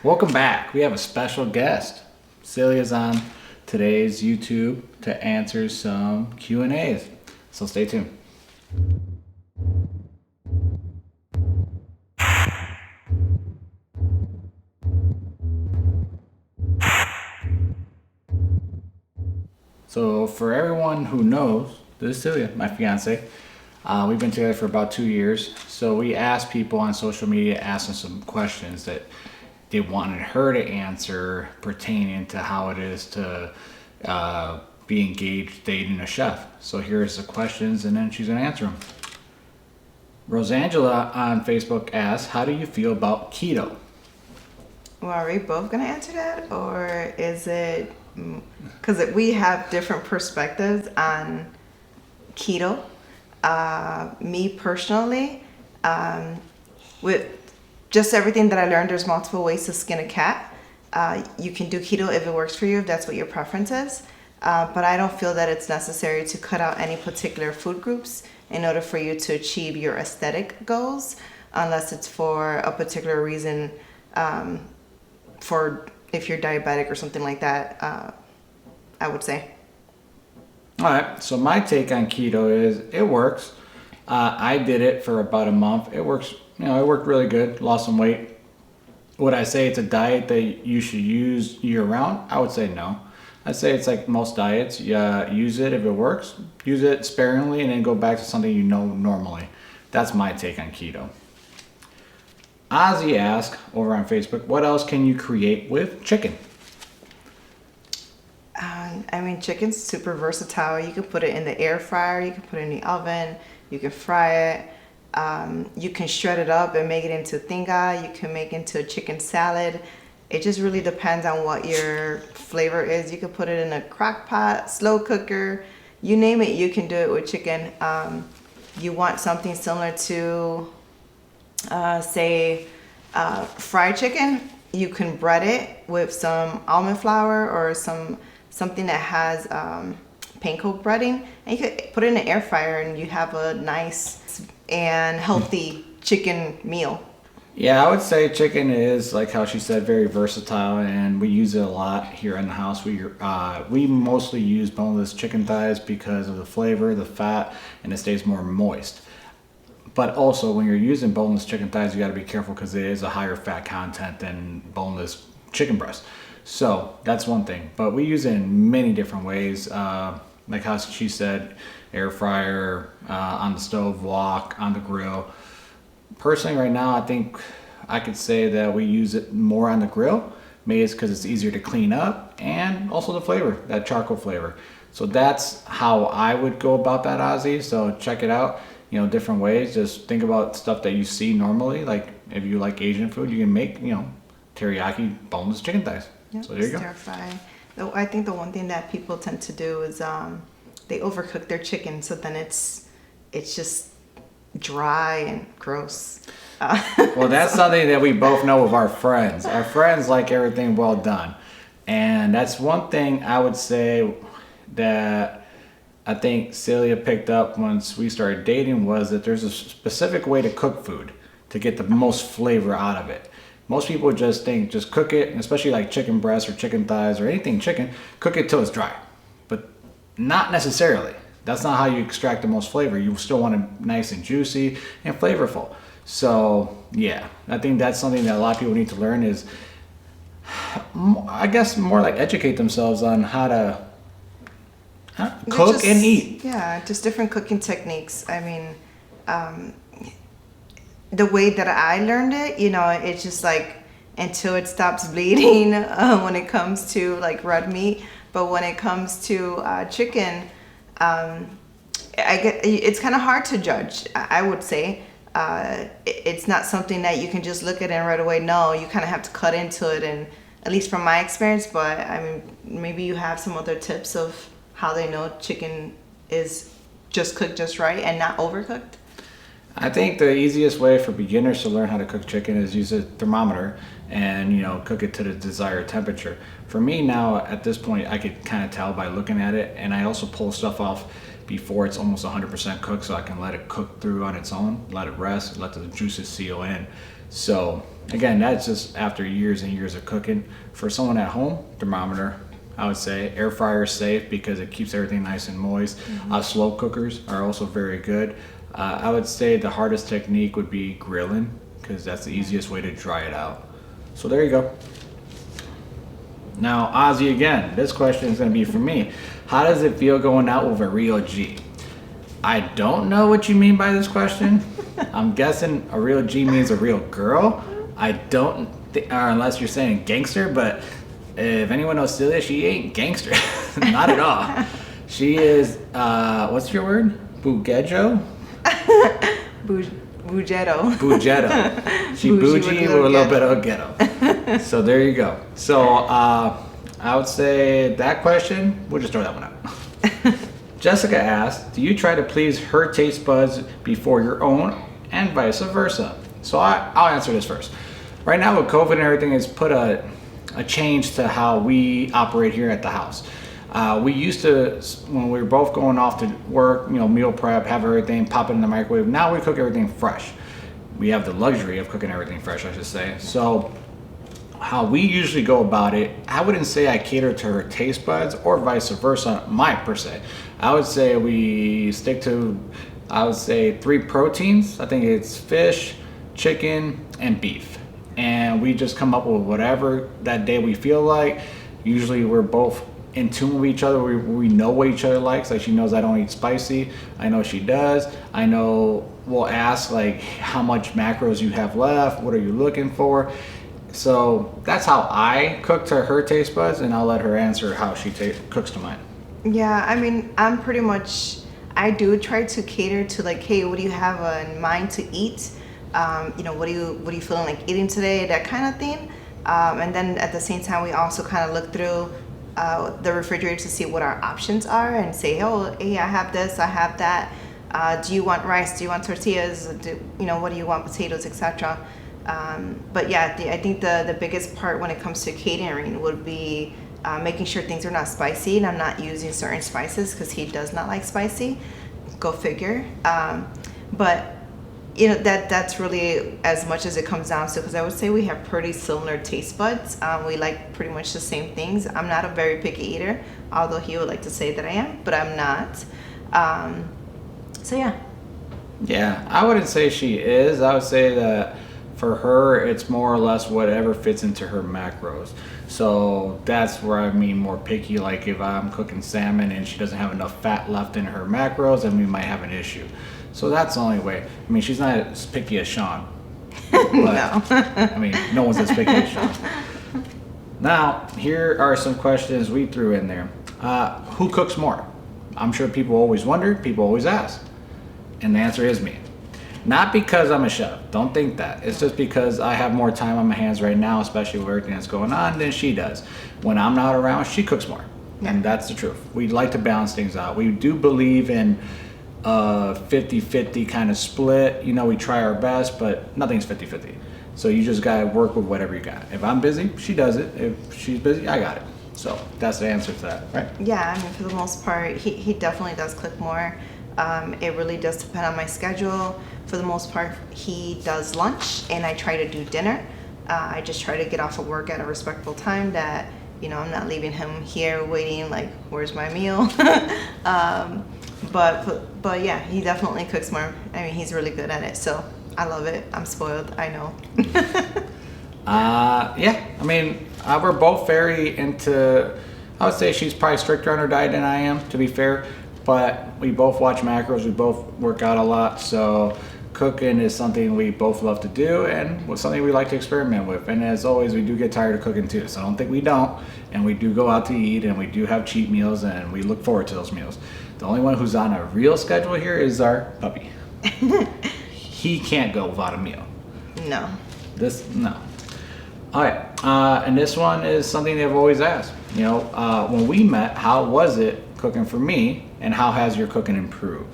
Welcome back. We have a special guest. Celia's on today's YouTube to answer some Q&As. So stay tuned. So for everyone who knows, this is Celia, my fiance. We've been together for about 2 years. So we asked people on social media, asking some questions that they wanted her to answer pertaining to how it is to be engaged dating a chef. So here's the questions and then she's gonna answer them. Rosangela on Facebook asks, how do you feel about keto? Well, are we both gonna answer that, or is it because we have different perspectives on keto? Me personally, with just everything that I learned, there's multiple ways to skin a cat. You can do keto if it works for you, if that's what your preference is. But I don't feel that it's necessary to cut out any particular food groups in order for you to achieve your aesthetic goals, unless it's for a particular reason, for if you're diabetic or something like that, I would say. All right, so my take on keto is it works. I did it for about a month. It works, it worked really good. Lost some weight. Would I say it's a diet that you should use year round? I would say no. I'd say it's like most diets. Yeah, use it if it works. Use it sparingly and then go back to something you know normally. That's my take on keto. Ozzy asked over on Facebook, what else can you create with chicken? Chicken's super versatile. You can put it in the air fryer, you can put it in the oven, you can fry it, you can shred it up and make it into tinga, you can make it into a chicken salad. It just really depends on what your flavor is. You can put it in a crock pot, slow cooker, you name it, you can do it with chicken. You want something similar to, fried chicken, you can bread it with some almond flour or something that has panko breading, and you could put it in an air fryer and you have a nice and healthy chicken meal. Yeah, I would say chicken is, like how she said, very versatile, and we use it a lot here in the house. We mostly use boneless chicken thighs because of the flavor, the fat, and it stays more moist. But also, when you're using boneless chicken thighs, you got to be careful because it is a higher fat content than boneless chicken breast. So that's one thing. But we use it in many different ways. Like how she said, air fryer, on the stove, wok, on the grill. Personally, right now, I think I could say that we use it more on the grill. Maybe it's because it's easier to clean up and also the flavor, that charcoal flavor. So that's how I would go about that, Ozzy. So check it out. Different ways. Just think about stuff that you see normally. Like if you like Asian food, you can make, teriyaki boneless chicken thighs. Yep, So there you go. stir fry. Though I think the one thing that people tend to do is they overcook their chicken, so then it's just dry and gross. Well, that's something that we both know of our friends. Our friends like everything well done. And that's one thing I would say that I think Celia picked up once we started dating, was that there's a specific way to cook food to get the most flavor out of it. Most people just think just cook it, and especially like chicken breasts or chicken thighs or anything chicken, cook it till it's dry. But not necessarily. That's not how you extract the most flavor. You still want it nice and juicy and flavorful. So yeah, I think that's something that a lot of people need to learn is, I guess, more like educate themselves on how to cook and eat. Yeah, just different cooking techniques. The way that I learned it, it's just like until it stops bleeding when it comes to like red meat. But when it comes to chicken, it's kind of hard to judge. I would say it's not something that you can just look at and right away. No, you kind of have to cut into it, and at least from my experience. But maybe you have some other tips of how they know chicken is just cooked just right and not overcooked. I think the easiest way for beginners to learn how to cook chicken is use a thermometer and cook it to the desired temperature. For me now, at this point, I could kind of tell by looking at it, and I also pull stuff off before it's almost 100% cooked, so I can let it cook through on its own, let it rest, let the juices seal in. So again, that's just after years and years of cooking. For someone at home, thermometer, I would say. Air fryer is safe because it keeps everything nice and moist. Slow cookers are also very good. I would say the hardest technique would be grilling, because that's the easiest way to dry it out. So there you go. Now, Ozzy, again, this question is going to be for me. How does it feel going out with a real G? I don't know what you mean by this question. I'm guessing a real G means a real girl. I don't, unless you're saying gangster, but if anyone knows Cylia, she ain't gangster. Not at all. She is, what's your word? Bugejo? Bugetto. Bugetto. She bougie with a little bit of ghetto. So there you go. So I would say that question, we'll just throw that one out. Jessica asked, do you try to please her taste buds before your own and vice versa? So I'll answer this first. Right now with COVID and everything, it's put a change to how we operate here at the house. We used to, when we were both going off to work, meal prep, have everything, pop it in the microwave. Now we cook everything fresh. We have the luxury of cooking everything fresh, I should say. So how we usually go about it, I wouldn't say I cater to her taste buds or vice versa, per se. I would say we stick to, 3 proteins. I think it's fish, chicken, and beef. And we just come up with whatever that day we feel like. Usually we're both in tune with each other. We know what each other likes. Like, she knows I don't eat spicy. I know she does. I know we'll ask like how much macros you have left. What are you looking for? So that's how I cook to her taste buds, and I'll let her answer how she cooks to mine. Yeah, I mean, I'm pretty much, I do try to cater to like, hey, what do you have in mind to eat? What are you feeling like eating today? That kind of thing. And then at the same time, we also kind of look through the refrigerator to see what our options are and say, oh, hey, I have this, I have that. Do you want rice? Do you want tortillas? What do you want? Potatoes, etc. But yeah, I think the biggest part when it comes to catering would be making sure things are not spicy, and I'm not using certain spices because he does not like spicy. Go figure. But that's really as much as it comes down to, because I would say we have pretty similar taste buds. We like pretty much the same things. I'm not a very picky eater, although he would like to say that I am, but I'm not. So yeah. Yeah, I wouldn't say she is. I would say that for her, it's more or less whatever fits into her macros. So that's where I mean more picky. Like if I'm cooking salmon and she doesn't have enough fat left in her macros, then we might have an issue. So that's the only way. I mean, she's not as picky as Sean. But, No. I mean, no one's as picky as Sean. Now, here are some questions we threw in there. Who cooks more? I'm sure people always wonder, people always ask. And the answer is me. Not because I'm a chef, don't think that. It's just because I have more time on my hands right now, especially with everything that's going on, than she does. When I'm not around, she cooks more. And that's the truth. We like to balance things out. We do believe in 50-50 kind of split. We try our best, but nothing's 50-50. So you just gotta work with whatever you got. If I'm busy, she does it. If she's busy, I got it. So that's the answer to that, right? Yeah, I mean, for the most part, he definitely does cook more. It really does depend on my schedule. For the most part, he does lunch, and I try to do dinner. I just try to get off of work at a respectful time that, I'm not leaving him here waiting, like, where's my meal? But yeah, he definitely cooks more. I mean, he's really good at it, so I love it. I'm spoiled, I know. Yeah, I mean, we're both very into, I would say she's probably stricter on her diet than I am, to be fair, but we both watch macros, we both work out a lot, so cooking is something we both love to do, and was something we like to experiment with. And as always, we do get tired of cooking too, so I don't think we don't, and we do go out to eat, and we do have cheat meals, and we look forward to those meals. The only one who's on a real schedule here is our puppy. He can't go without a meal. No. No. All right, and this one is something they've always asked. When we met, how was it cooking for me, and how has your cooking improved?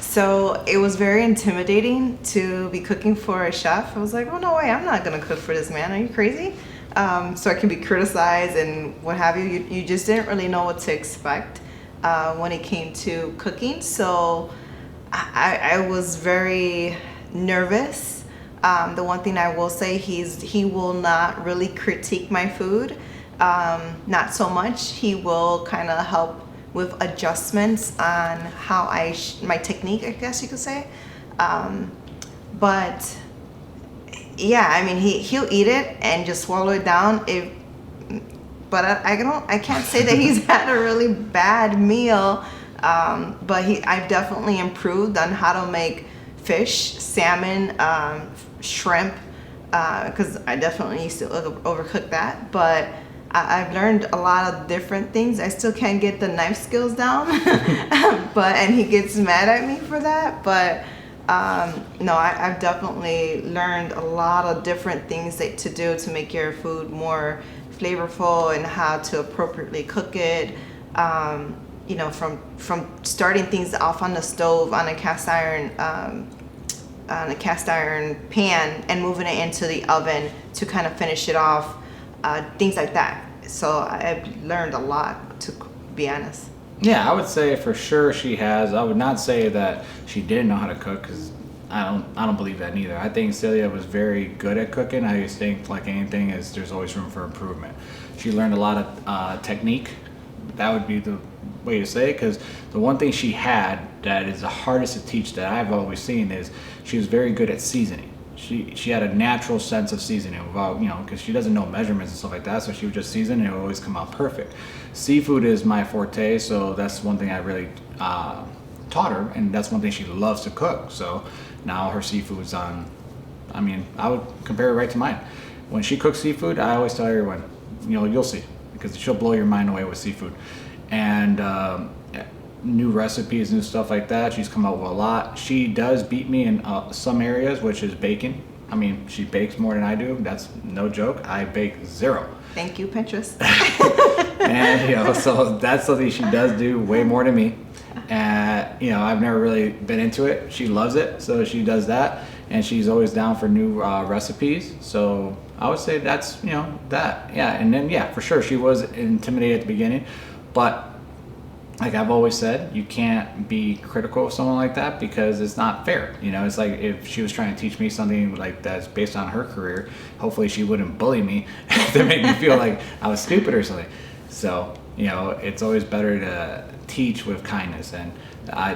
So it was very intimidating to be cooking for a chef. I was like, oh, no way, I'm not going to cook for this man. Are you crazy? So I can be criticized and what have you. You just didn't really know what to expect. when it came to cooking. So I was very nervous. The one thing I will say, he will not really critique my food. Not so much. He will kind of help with adjustments on how my technique, I guess you could say. But yeah, I mean, he'll eat it and just swallow it down. But I can't say that he's had a really bad meal. But I've definitely improved on how to make fish, salmon, shrimp, because I definitely used to overcook that. But I've learned a lot of different things. I still can't get the knife skills down, and he gets mad at me for that. But no, I've definitely learned a lot of different things to do to make your food more flavorful and how to appropriately cook it. You know, from starting things off on the stove on a cast iron pan and moving it into the oven to kind of finish it off, things like that. So I've learned a lot, to be honest. Yeah, I would say for sure she has. I would not say that she didn't know how to cook, because I don't believe that neither. I think Cylia was very good at cooking. I just think, like anything, is there's always room for improvement. She learned a lot of technique. That would be the way to say it, because the one thing she had that is the hardest to teach that I've always seen is she was very good at seasoning. She had a natural sense of seasoning without, because she doesn't know measurements and stuff like that, so she would just season and it would always come out perfect. Seafood is my forte, so that's one thing I really taught her, and that's one thing she loves to cook. So now her seafood's on, I would compare it right to mine. When she cooks seafood, I always tell everyone, you'll see, because she'll blow your mind away with seafood. And new recipes, new stuff like that, she's come out with a lot. She does beat me in some areas, which is baking. She bakes more than I do. That's no joke. I bake zero. Thank you, Pinterest. And so that's something she does do way more than me. And I've never really been into it. She loves it, so she does that, and she's always down for new recipes. So I would say that's that. Yeah, and then for sure she was intimidated at the beginning, but like I've always said, you can't be critical of someone like that, because it's not fair. It's like if she was trying to teach me something like that's based on her career, hopefully she wouldn't bully me to make me feel like I was stupid or something. So, it's always better to teach with kindness, and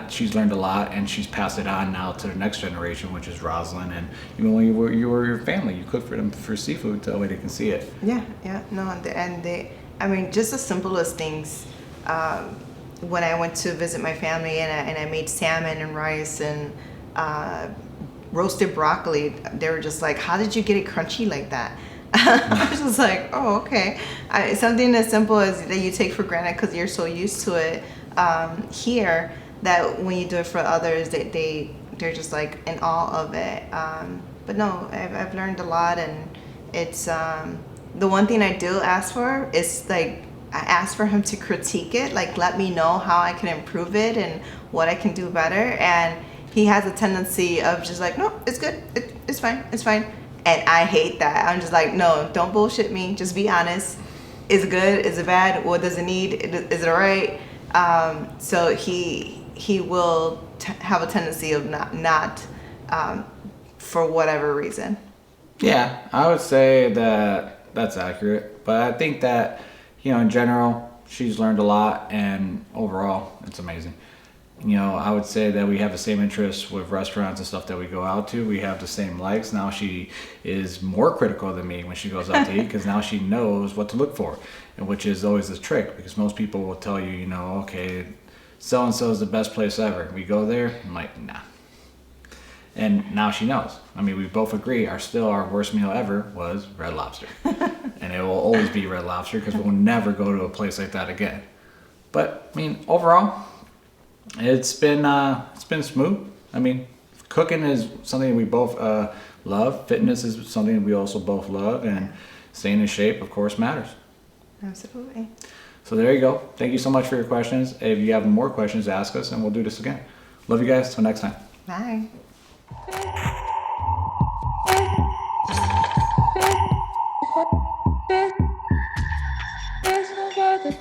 she's learned a lot, and she's passed it on now to the next generation, which is Rosalind. And even when you were your family, you cooked for them for seafood, so that way they can see it. Yeah, no, and they, just the simplest things. When I went to visit my family and I made salmon and rice and roasted broccoli, they were just like, "How did you get it crunchy like that?" I was just like, "Oh, okay." Something as simple as that you take for granted because you're so used to it here, that when you do it for others, they're just like in awe of it. But no, I've learned a lot, and it's the one thing I do ask for is like, I ask for him to critique it, like let me know how I can improve it and what I can do better. And he has a tendency of just like, "No, it's good, it's fine, it's fine." And I hate that. I'm just like, no, don't bullshit me. Just be honest. Is it good? Is it bad? What does it need? Is it all right? So he will have a tendency of not for whatever reason. Yeah, I would say that that's accurate. But I think that, in general, she's learned a lot, and overall, it's amazing. I would say that we have the same interests with restaurants and stuff that we go out to. We have the same likes. Now she is more critical than me when she goes out to eat, because now she knows what to look for, and which is always the trick, because most people will tell you, okay, so-and-so is the best place ever. We go there, I'm like, nah. And now she knows. We both agree our worst meal ever was Red Lobster. And it will always be Red Lobster, because we'll never go to a place like that again. But, overall, it's been smooth. Cooking is something we both love. Fitness is something we also both love. And staying in shape, of course, matters. Absolutely. So there you go. Thank you so much for your questions. If you have more questions, ask us, and we'll do this again. Love you guys. Till next time. Bye. There's no other